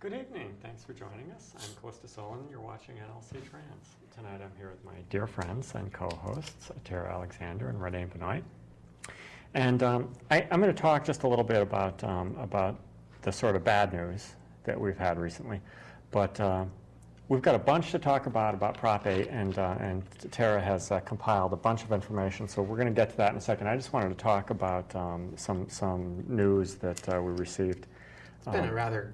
Good evening. Thanks for joining us. I'm Calista Solon. You're watching nlcTrans. Tonight I'm here with my dear friends and co-hosts, Tara Alexander and Renee Benoit. And I'm going to talk just a little bit about the sort of bad news that we've had recently. But we've got a bunch to talk about Prop 8, and Tara has compiled a bunch of information, so we're going to get to that in a second. I just wanted to talk about some news that we received. It's been a rather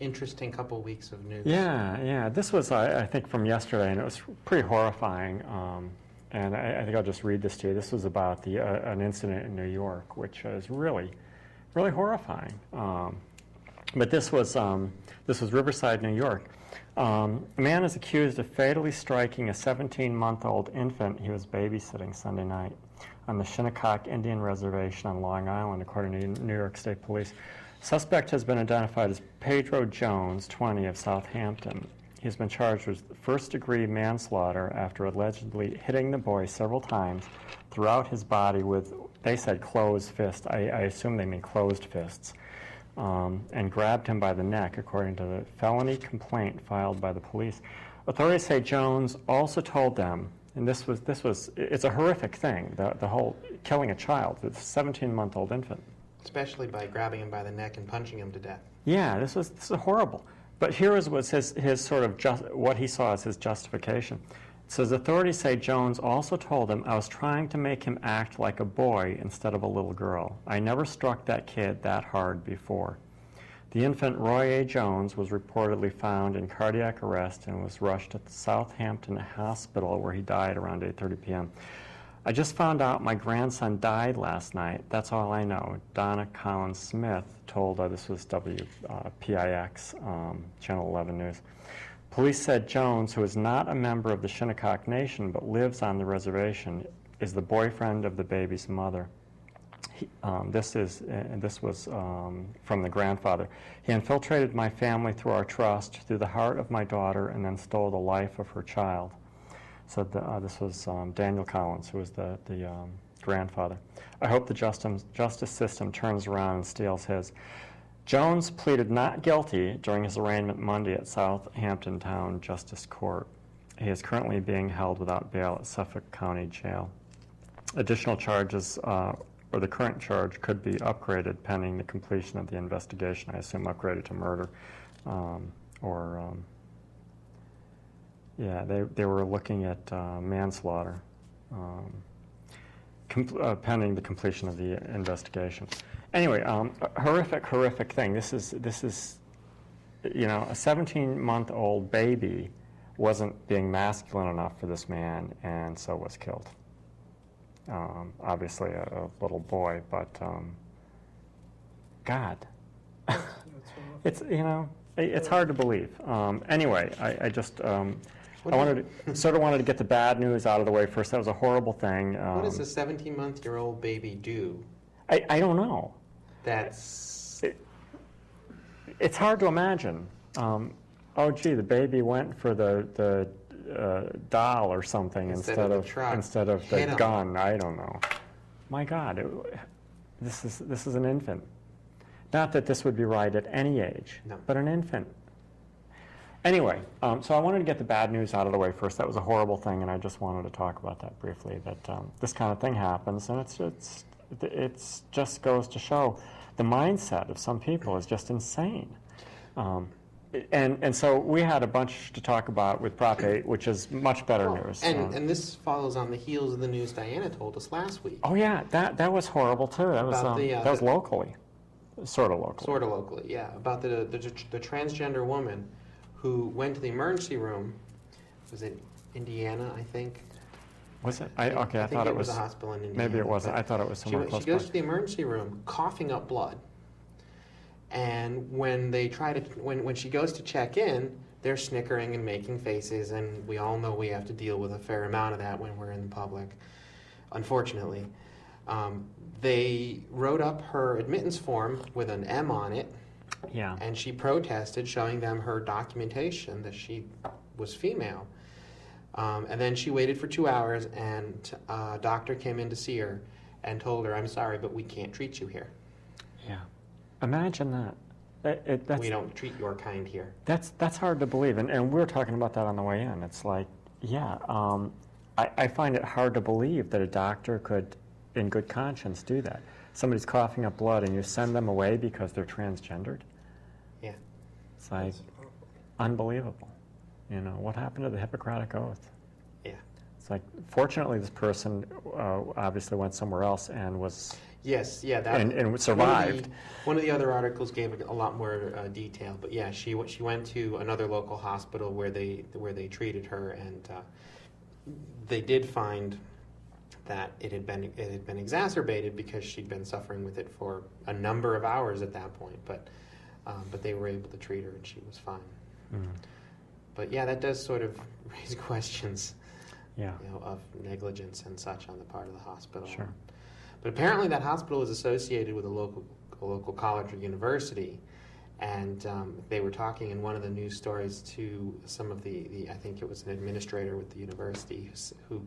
interesting couple weeks of news. Yeah. This was, I think, from yesterday, and it was pretty horrifying. And I think I'll just read this to you. This was about an incident in New York, which is really, really horrifying. But this was Riverside, New York. A man is accused of fatally striking a 17-month-old infant he was babysitting Sunday night on the Shinnecock Indian Reservation on Long Island, according to New York State Police. Suspect has been identified as Pedro Jones, 20, of Southampton. He's been charged with first-degree manslaughter after allegedly hitting the boy several times throughout his body with, they said, closed fists. I assume they mean closed fists. And grabbed him by the neck, according to the felony complaint filed by the police. Authorities say Jones also told them, and it's a horrific thing, the whole killing a child, a 17-month-old infant. Especially by grabbing him by the neck and punching him to death. Yeah, this is horrible. But here is what's his sort of what he saw as his justification. It says authorities say Jones also told him, "I was trying to make him act like a boy instead of a little girl. I never struck that kid that hard before." The infant, Roy A. Jones, was reportedly found in cardiac arrest and was rushed to the Southampton Hospital, where he died around 8:30 p.m. "I just found out my grandson died last night. That's all I know," Donna Collins Smith told, this was WPIX, Channel 11 News. Police said Jones, who is not a member of the Shinnecock Nation but lives on the reservation, is the boyfriend of the baby's mother. This was from the grandfather. "He infiltrated my family through our trust, through the heart of my daughter, and then stole the life of her child." So this was Daniel Collins, who was the grandfather. "I hope the justice system turns around and steals his." Jones pleaded not guilty during his arraignment Monday at Southampton Town Justice Court. He is currently being held without bail at Suffolk County Jail. Additional charges, or the current charge, could be upgraded pending the completion of the investigation. I assume upgraded to murder, they were looking at manslaughter, pending the completion of the investigation. Anyway, horrific thing. This is a 17-month-old baby wasn't being masculine enough for this man, and so was killed. Obviously a little boy, but God, it's hard to believe. Anyway, I wanted to get the bad news out of the way first. That was a horrible thing. What does a 17-month-old baby do? I don't know. It's hard to imagine. The baby went for the doll or something instead of the gun. I don't know. My God, this is an infant. Not that this would be right at any age, but an infant. Anyway, so I wanted to get the bad news out of the way first. That was a horrible thing, and I just wanted to talk about that briefly, that this kind of thing happens, and it just goes to show the mindset of some people is just insane. And so we had a bunch to talk about with Prop 8, which is much better news. And this follows on the heels of the news Diana told us last week. Oh, yeah, that was horrible, too. That was locally. Sort of locally, yeah. About the transgender woman who went to the emergency room. Was it Indiana, I think? Was it? I thought it was a hospital in Indiana. Maybe it wasn't. I thought it was somewhere close by. She goes to the emergency room coughing up blood. And when she goes to check in, they're snickering and making faces, and we all know we have to deal with a fair amount of that when we're in the public, unfortunately. They wrote up her admittance form with an M on it, and she protested, showing them her documentation that she was female. And then she waited for 2 hours, and a doctor came in to see her and told her, "I'm sorry, but we can't treat you here." Yeah. Imagine that. We don't treat your kind here. That's hard to believe, and we were talking about that on the way in. It's like, yeah, I find it hard to believe that a doctor could, in good conscience, do that. Somebody's coughing up blood, and you send them away because they're transgendered? Yeah. It's like unbelievable. You know, what happened to the Hippocratic Oath? Yeah. It's like, fortunately, this person obviously went somewhere else and was... Yes, yeah, and survived. One of the other articles gave a lot more detail, but yeah, she went to another local hospital where they treated her, and they did find that it had been exacerbated because she'd been suffering with it for a number of hours at that point, but they were able to treat her and she was fine. Mm. But yeah, that does sort of raise questions, Yeah. you know, of negligence and such on the part of the hospital. Sure. But apparently that hospital was associated with a local college or university, and they were talking in one of the news stories to some of the I think it was an administrator with the university who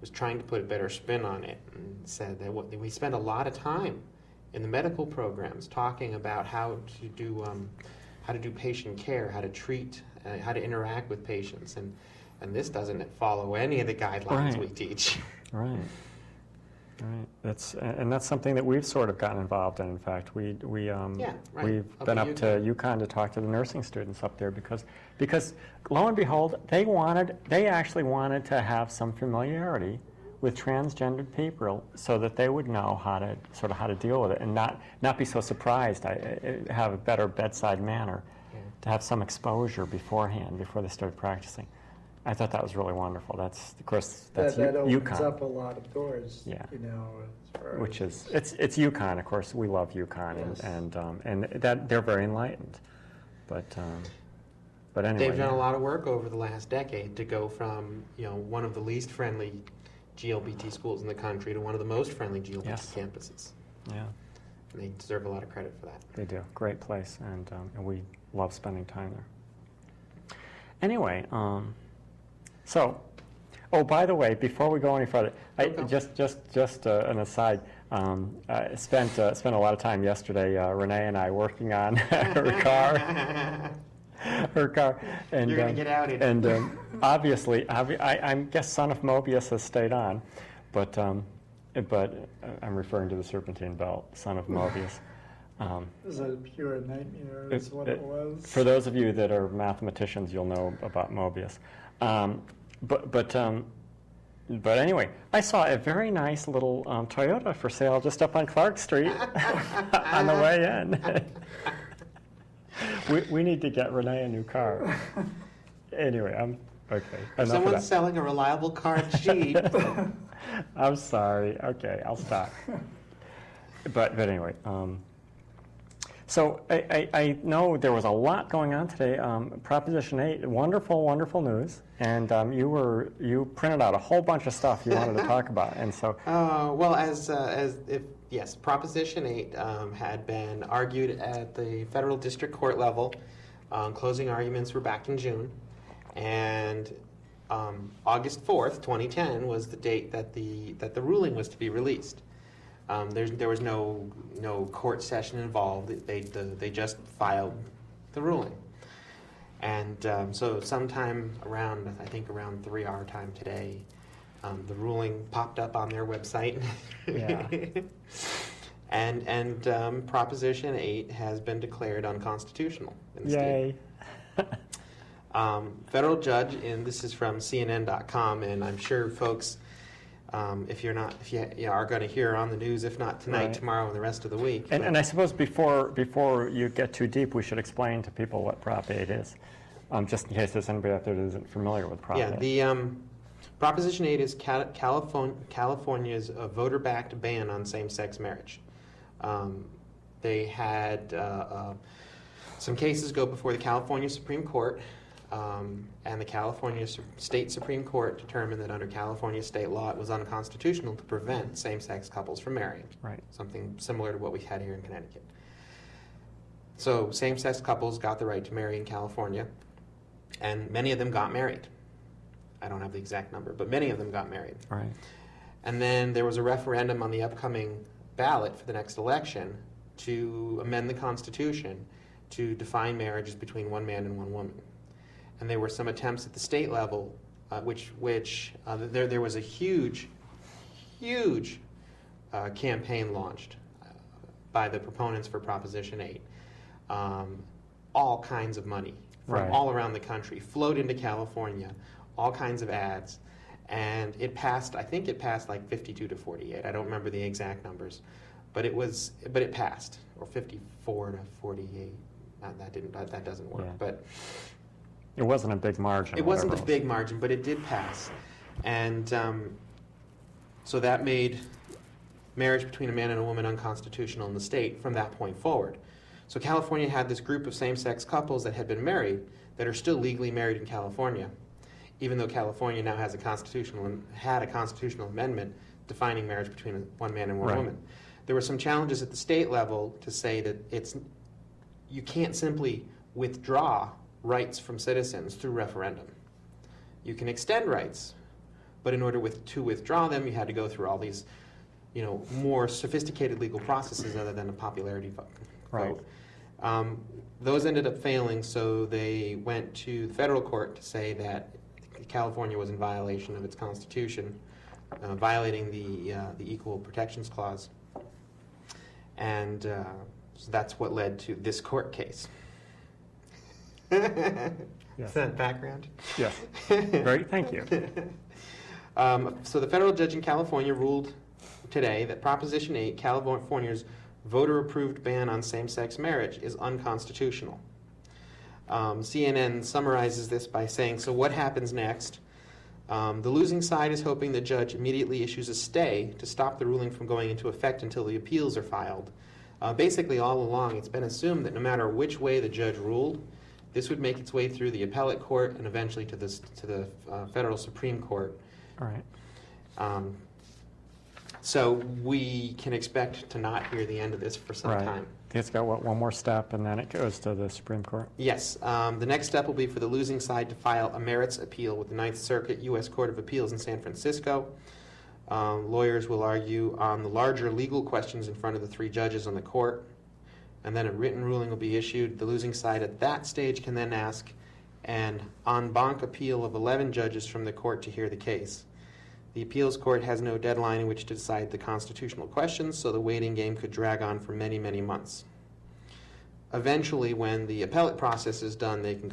was trying to put a better spin on it, and said that we spend a lot of time in the medical programs talking about how to do patient care, how to treat, how to interact with patients, and this doesn't follow any of the guidelines we teach. Right. Right. That's something that we've sort of gotten involved in. In fact, we've been up to UConn to talk to the nursing students up there because lo and behold, they actually wanted to have some familiarity with transgendered people so that they would know how to deal with it and not be so surprised. Have a better bedside manner, to have some exposure beforehand before they started practicing. I thought that was really wonderful. That's that opens UConn. up a lot of doors. Yeah. You know, as far Which as is it's UConn, of course. We love UConn, Yes. and that they're very enlightened. But anyway, They've done a lot of work over the last decade to go from one of the least friendly GLBT schools in the country to one of the most friendly GLBT campuses. Yeah, And they deserve a lot of credit for that. they do. Great place, and we love spending time there. Anyway, so, by the way, before we go any further, just an aside. I spent a lot of time yesterday, Renee and I, working on her car. Her car, and You're gonna get outed. And obviously, I guess Son of Mobius has stayed on, but I'm referring to the serpentine belt, Son of Mobius. it was a pure nightmare. Is what it was. For those of you that are mathematicians, you'll know about Mobius. But anyway, I saw a very nice little Toyota for sale just up on Clark Street on the way in. We need to get Renee a new car. Anyway, I'm okay. If someone's selling a reliable car cheap. I'm sorry. Okay, I'll stop. But anyway, so I know there was a lot going on today. Proposition 8, wonderful news, and you printed out a whole bunch of stuff you wanted to talk about, and so. Yes, Proposition 8 had been argued at the federal district court level. Closing arguments were back in June, and August 4th, 2010, was the date that the ruling was to be released. There was no court session involved. They just filed the ruling, and so sometime around 3 our time today, the ruling popped up on their website. Yeah. and Proposition 8 has been declared unconstitutional in the Yay. state. Federal judge, and this is from CNN.com, and I'm sure folks, if you are going to hear on the news, if not tonight, Right. tomorrow, and the rest of the week. And I suppose before you get too deep, we should explain to people what Prop 8 is, just in case there's anybody out there that isn't familiar with Prop 8. Yeah, the Proposition 8 is California's voter-backed ban on same-sex marriage. They had some cases go before the California Supreme Court, and the California State Supreme Court determined that under California state law it was unconstitutional to prevent same-sex couples from marrying. Right. Something similar to what we had here in Connecticut. So same-sex couples got the right to marry in California, and many of them got married. I don't have the exact number, but many of them got married. Right. And then there was a referendum on the upcoming ballot for the next election to amend the Constitution to define marriage as between one man and one woman. And there were some attempts at the state level, there was a huge campaign launched by the proponents for Proposition 8. All kinds of money from Right. all around the country flowed into California, all kinds of ads, and it passed. I think it passed like 52 to 48. I don't remember the exact numbers, but it passed, or 54 to 48. That doesn't work, Yeah. but It wasn't a big margin. it wasn't a whatever big margin, but it did pass. And so that made marriage between a man and a woman unconstitutional in the state from that point forward. So California had this group of same-sex couples that had been married that are still legally married in California, even though California now had a constitutional amendment defining marriage between one man and one Right. woman. There were some challenges at the state level to say that you can't simply withdraw rights from citizens through referendum. You can extend rights, but in order to withdraw them, you had to go through all these, more sophisticated legal processes other than a popularity vote. Right. Those ended up failing, so they went to the federal court to say that California was in violation of its constitution, violating the Equal Protections Clause, and so that's what led to this court case. Yes. Is that background? Yes. Great, thank you. So the federal judge in California ruled today that Proposition 8, California's voter-approved ban on same-sex marriage, is unconstitutional. CNN summarizes this by saying, so what happens next? The losing side is hoping the judge immediately issues a stay to stop the ruling from going into effect until the appeals are filed. Basically, all along, it's been assumed that no matter which way the judge ruled, this would make its way through the appellate court and eventually to the federal Supreme Court. All right. So we can expect to not hear the end of this for some Right. time. It's got, one more step, and then it goes to the Supreme Court? Yes. The next step will be for the losing side to file a merits appeal with the Ninth Circuit U.S. Court of Appeals in San Francisco. Lawyers will argue on the larger legal questions in front of the three judges on the court, and then a written ruling will be issued. The losing side at that stage can then ask an en banc appeal of 11 judges from the court to hear the case. The appeals court has no deadline in which to decide the constitutional questions, so the waiting game could drag on for many, many months. Eventually, when the appellate process is done, they can